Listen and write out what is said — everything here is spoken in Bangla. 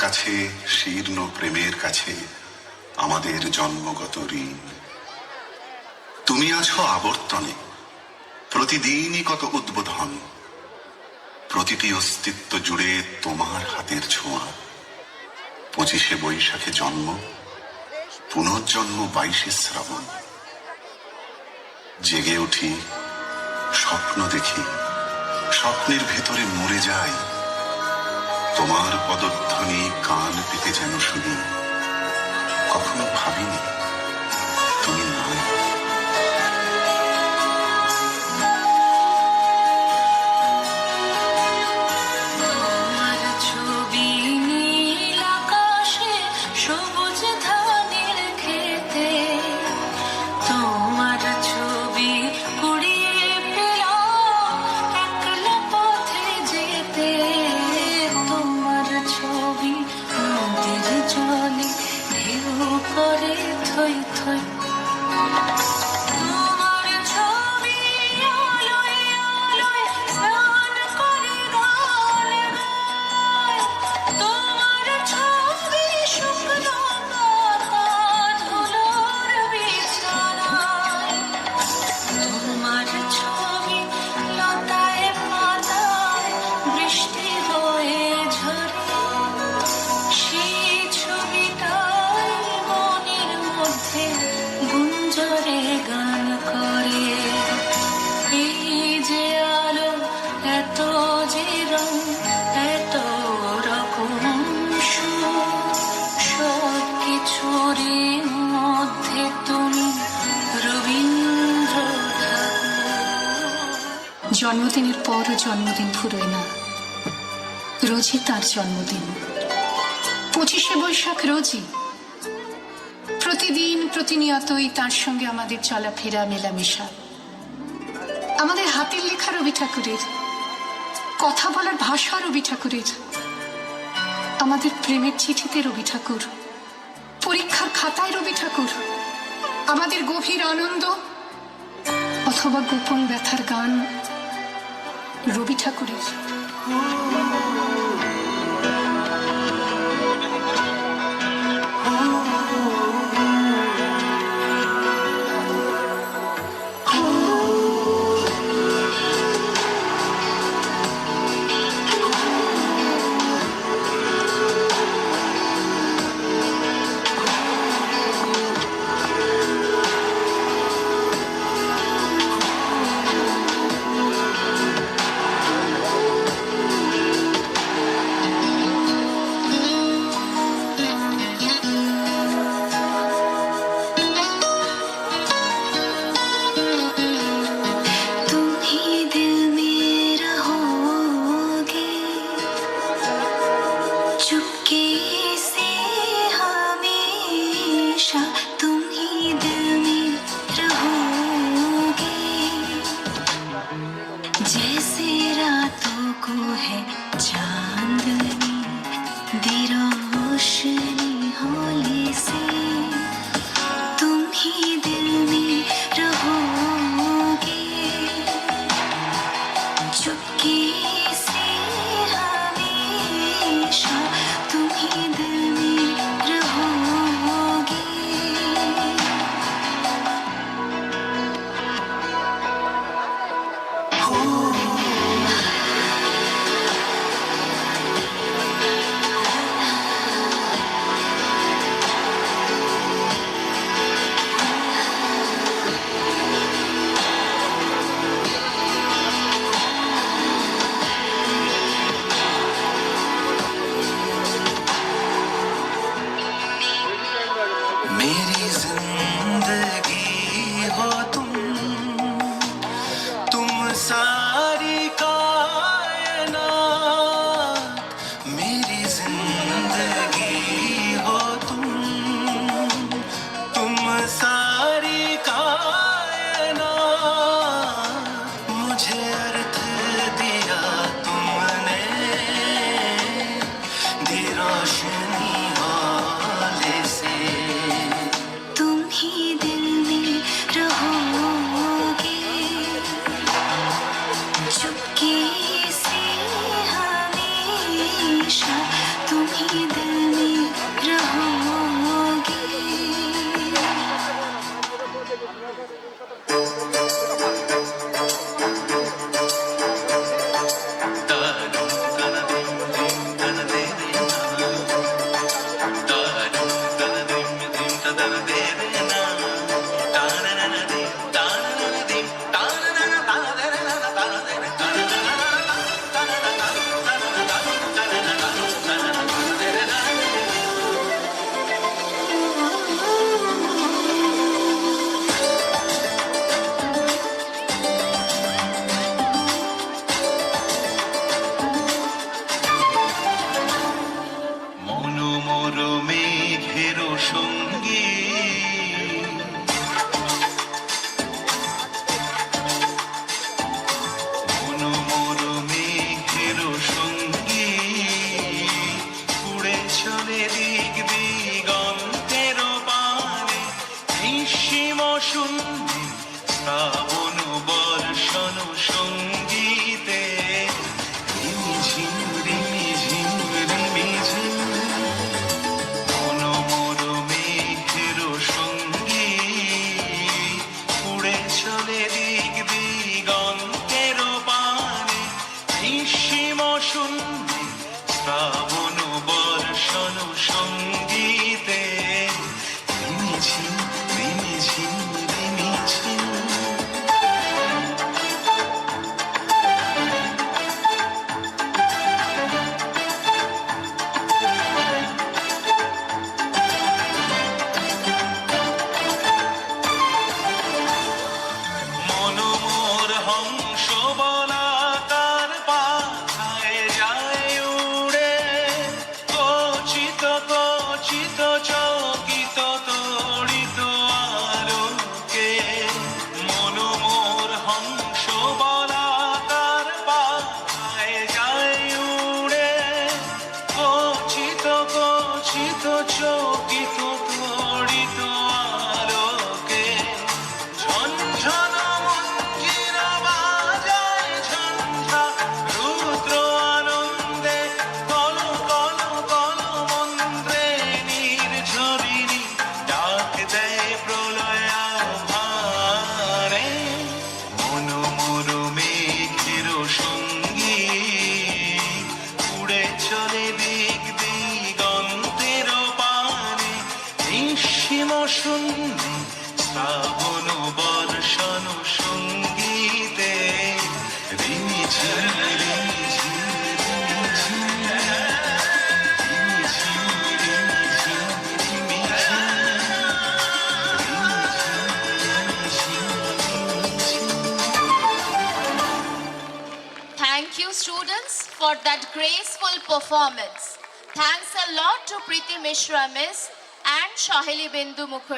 কাছে শীর্ণ প্রেমের কাছে আমাদের জন্মগত ঋণ। তুমি আছো আবর্তনে, প্রতিদিনই কত উদ্বোধন, প্রতিটি অস্তিত্ব জুড়ে তোমার হাতের ছোঁয়া। 25শে বৈশাখে জন্ম, পুনর্জন্ম 22শে শ্রাবণ। জেগে উঠি, স্বপ্ন দেখি, স্বপ্নের ভেতরে মরে যাই। তোমার পদধ্বনি কান পেতে যেন শুনি, কখনো ভাবিনি তুমি নাই। জন্মদিনের পরও জন্মদিন ফুরোয় না, রোজই তার জন্মদিন। 25শে বৈশাখ রোজই, প্রতিদিন প্রতিনিয়তই তার সঙ্গে আমাদের চলাফেরা মেলামেশা। আমাদের হাতের লেখা রবি ঠাকুরের, কথা বলার ভাষা রবি ঠাকুরের, আমাদের প্রেমের চিঠিতে রবি ঠাকুর, পরীক্ষার খাতায় রবি ঠাকুর, আমাদের গভীর আনন্দ অথবা গোপন ব্যথার গান রবি ঠাকুরের। जैसे रातों को है चांदनी दी रोशनी होली से, तुम ही दिल में रहोगे चुपके से हमेशा, तुम ही दिल में रहोगे। मेरी जिंदगी हो तुम सारी कायनात। मेरी जिंदगी हो तुम सारी कायनात। मुझे अर्थ दिया तुमने दी रोशनी वाले से, तुम ही दिल में रहोगे चुपके से हमेशा, तुम ही दिल মেঘের সঙ্গী মনোমর মেঘের সঙ্গী উড়ে চলে দিক দিগন্তের পানে নিঃসীম শূন্যে শ্রাবণ বর্ষণ সঙ্গীতে রিমিঝিম রিমিঝিম রিমিঝিম মনোমর মেঘের সঙ্গী উড়ে চলে দিক দিগন্তের পানে নিঃসীম শূন্যে শ্রাবণ বর্ষণ সঙ্গীতে রিমিঝিম রিমিঝিম রিমিঝিম মনোমর হংস বলাকার পাথায় যায় উড়ে কচিত কচিত চকিত তড়িত আলোকে মনোমর হংস বলাকার পাথায় যায় উড়ে কচিত কচিত চকিত তড়িত আলোকে ঝনঝন মঞ্জির বাজায় ঝঞ্ঝা রুদ্র আনন্দে কল কল কল মন্ত্রে নির্ঝরিণী ডাক দেয় প্রলয় আহ্বানে মনোমর মেঘের সঙ্গী উড়ে চলে দিক দিগন্তের পানে নিঃসীম শূন্যে শ্রাবণ বর্ষণ সঙ্গীতে রিমিঝিম রিমিঝিম রিমিঝিম রিমিঝিম রিমিঝিম Thank you, students, for that graceful performance. Thanks a lot to Preeti Mishra Miss and Shahili Bindu Mukherjee.